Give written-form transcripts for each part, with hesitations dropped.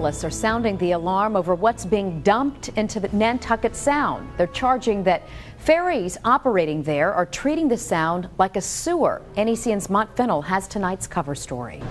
Journalists are sounding the alarm over what's being dumped into the Nantucket Sound. They're charging that ferries operating there are treating the Sound like a sewer. NECN's Mont Fennell has tonight's cover story.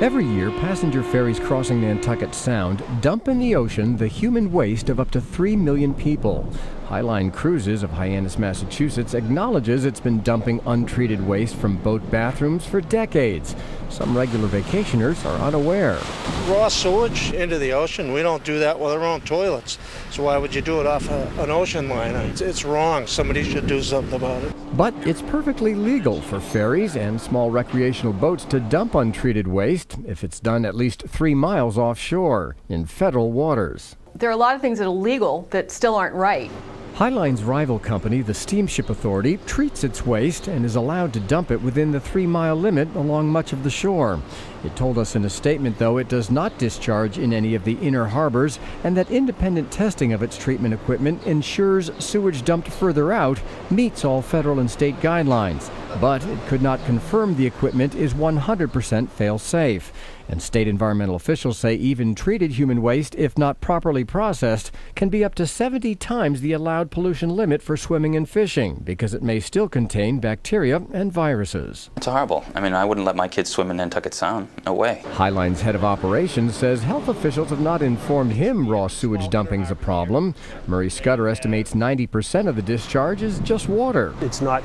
Every year, passenger ferries crossing Nantucket Sound dump in the ocean the human waste of up to 3 million people. Highline Cruises of Hyannis, Massachusetts acknowledges it's been dumping untreated waste from boat bathrooms for decades. Some regular vacationers are unaware. Raw sewage into the ocean, we don't do that with our own toilets. So why would you do it off an ocean line? It's wrong. Somebody should do something about it. But it's perfectly legal for ferries and small recreational boats to dump untreated waste if it's done at least 3 miles offshore in federal waters. There are a lot of things that are illegal that still aren't right. Highline's rival company, the Steamship Authority, treats its waste and is allowed to dump it within the 3-mile limit along much of the shore. It told us in a statement, though, it does not discharge in any of the inner harbors and that independent testing of its treatment equipment ensures sewage dumped further out meets all federal and state guidelines. But it could not confirm the equipment is 100% fail-safe. And state environmental officials say even treated human waste, if not properly processed, can be up to 70 times the allowed pollution limit for swimming and fishing because it may still contain bacteria and viruses. It's horrible. I mean, I wouldn't let my kids swim in Nantucket Sound. No way. Highline's head of operations says health officials have not informed him raw sewage dumping's a problem. Murray Scudder estimates 90% of the discharge is just water. It's not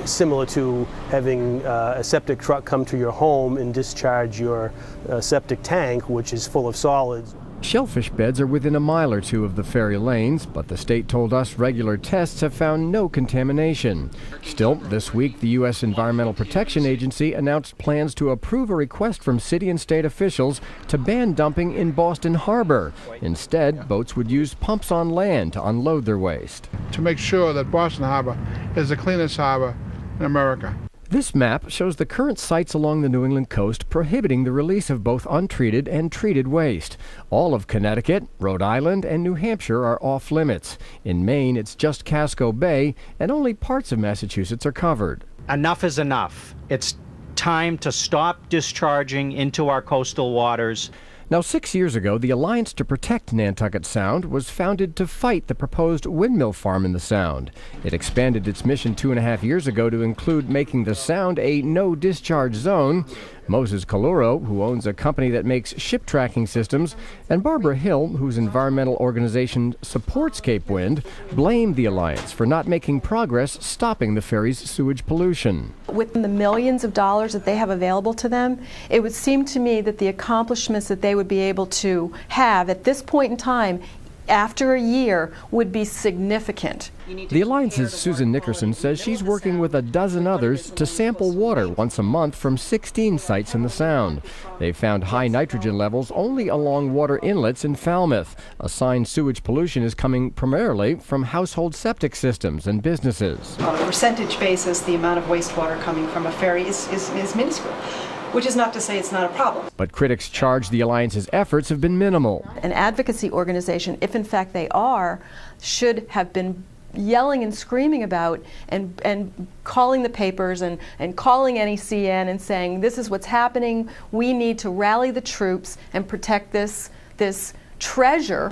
similar to having a septic truck come to your home and discharge your septic tank, which is full of solids. Shellfish beds are within a mile or two of the ferry lanes, but the state told us regular tests have found no contamination. Still, this week, the U.S. Environmental Protection Agency announced plans to approve a request from city and state officials to ban dumping in Boston Harbor. Instead, boats would use pumps on land to unload their waste. To make sure that Boston Harbor is the cleanest harbor in America. This map shows the current sites along the New England coast prohibiting the release of both untreated and treated waste. All of Connecticut, Rhode Island, and New Hampshire are off limits. In Maine, it's just Casco Bay, and only parts of Massachusetts are covered. Enough is enough. It's time to stop discharging into our coastal waters. Now, 6 years ago, the Alliance to Protect Nantucket Sound was founded to fight the proposed windmill farm in the Sound. It expanded its mission 2.5 years ago to include making the Sound a no-discharge zone. Moses Kaluro, who owns a company that makes ship tracking systems, and Barbara Hill, whose environmental organization supports Cape Wind, blamed the Alliance for not making progress stopping the ferry's sewage pollution. With the millions of dollars that they have available to them, it would seem to me that the accomplishments that they would be able to have at this point in time, after a year, would be significant. The Alliance's Susan Nickerson says she's working with a dozen others to sample water once a month from 16 sites in the Sound. They found high nitrogen levels only along water inlets in Falmouth. A sign sewage pollution is coming primarily from household septic systems and businesses. On a percentage basis, the amount of wastewater coming from a ferry is minuscule. Which is not to say it's not a problem. But critics charge the Alliance's efforts have been minimal. An advocacy organization, if in fact they are, should have been yelling and screaming about and calling the papers and calling NECN and saying, this is what's happening, we need to rally the troops and protect this treasure.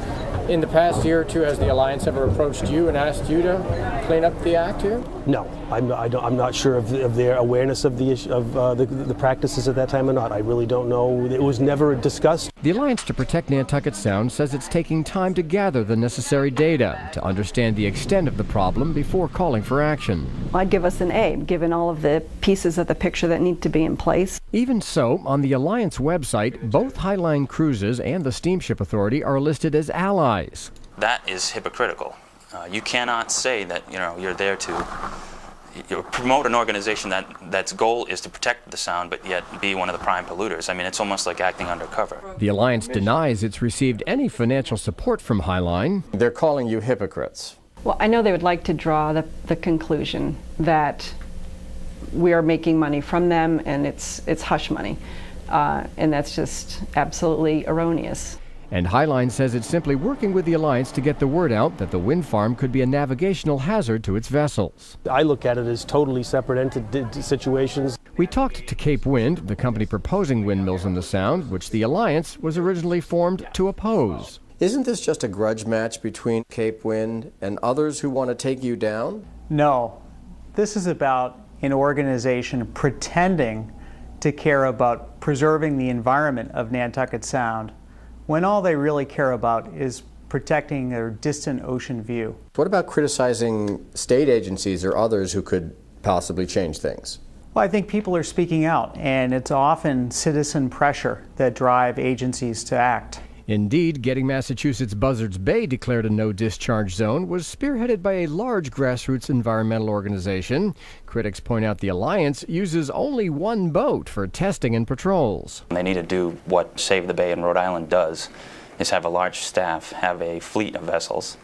In the past year or two, has the Alliance ever approached you and asked you to clean up the act here? No, I'm not sure of their awareness of the issue, of the practices at that time or not. I really don't know. It was never discussed. The Alliance to Protect Nantucket Sound says it's taking time to gather the necessary data to understand the extent of the problem before calling for action. I'd give us an A, given all of the pieces of the picture that need to be in place. Even so, on the Alliance website, both Highline Cruises and the Steamship Authority are listed as allies. That is hypocritical. You cannot say that you're there to promote an organization that's goal is to protect the Sound, but yet be one of the prime polluters. I mean, it's almost like acting undercover. The Alliance denies it's received any financial support from Highline. They're calling you hypocrites. Well, I know they would like to draw the conclusion that we are making money from them and it's hush money, and that's just absolutely erroneous. And Highline says it's simply working with the Alliance to get the word out that the wind farm could be a navigational hazard to its vessels. I look at it as totally separate situations. We talked to Cape Wind, the company proposing windmills in the Sound, which the Alliance was originally formed to oppose. Isn't this just a grudge match between Cape Wind and others who want to take you down? No. This is about an organization pretending to care about preserving the environment of Nantucket Sound, when all they really care about is protecting their distant ocean view. What about criticizing state agencies or others who could possibly change things? Well, I think people are speaking out, and it's often citizen pressure that drive agencies to act. Indeed, getting Massachusetts Buzzards Bay declared a no-discharge zone was spearheaded by a large grassroots environmental organization. Critics point out the Alliance uses only one boat for testing and patrols. They need to do what Save the Bay in Rhode Island does, is have a large staff, have a fleet of vessels,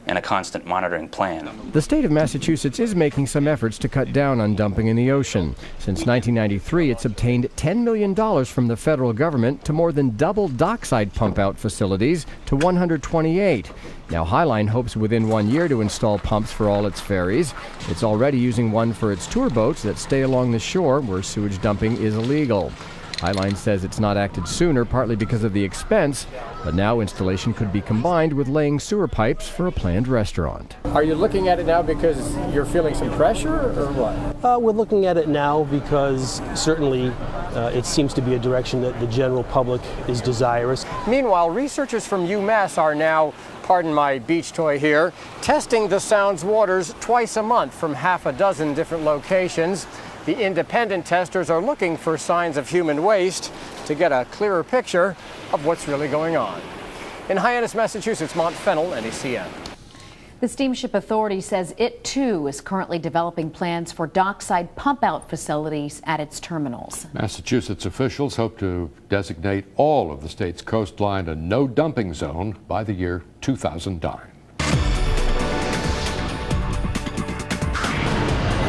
and a constant monitoring plan. The state of Massachusetts is making some efforts to cut down on dumping in the ocean. Since 1993, it's obtained $10 million from the federal government to more than double dockside pump-out facilities to 128. Now, Highline hopes within 1 year to install pumps for all its ferries. It's already using one for its tour boats that stay along the shore where sewage dumping is illegal. Highline says it's not acted sooner, partly because of the expense, but now installation could be combined with laying sewer pipes for a planned restaurant. Are you looking at it now because you're feeling some pressure, or what? We're looking at it now because certainly it seems to be a direction that the general public is desirous. Meanwhile, researchers from UMass are now, pardon my beach toy here, testing the Sound's waters twice a month from half a dozen different locations. The independent testers are looking for signs of human waste to get a clearer picture of what's really going on. In Hyannis, Massachusetts, Mont Fennell, NECN. The Steamship Authority says it too is currently developing plans for dockside pump-out facilities at its terminals. Massachusetts officials hope to designate all of the state's coastline a no-dumping zone by the year 2009.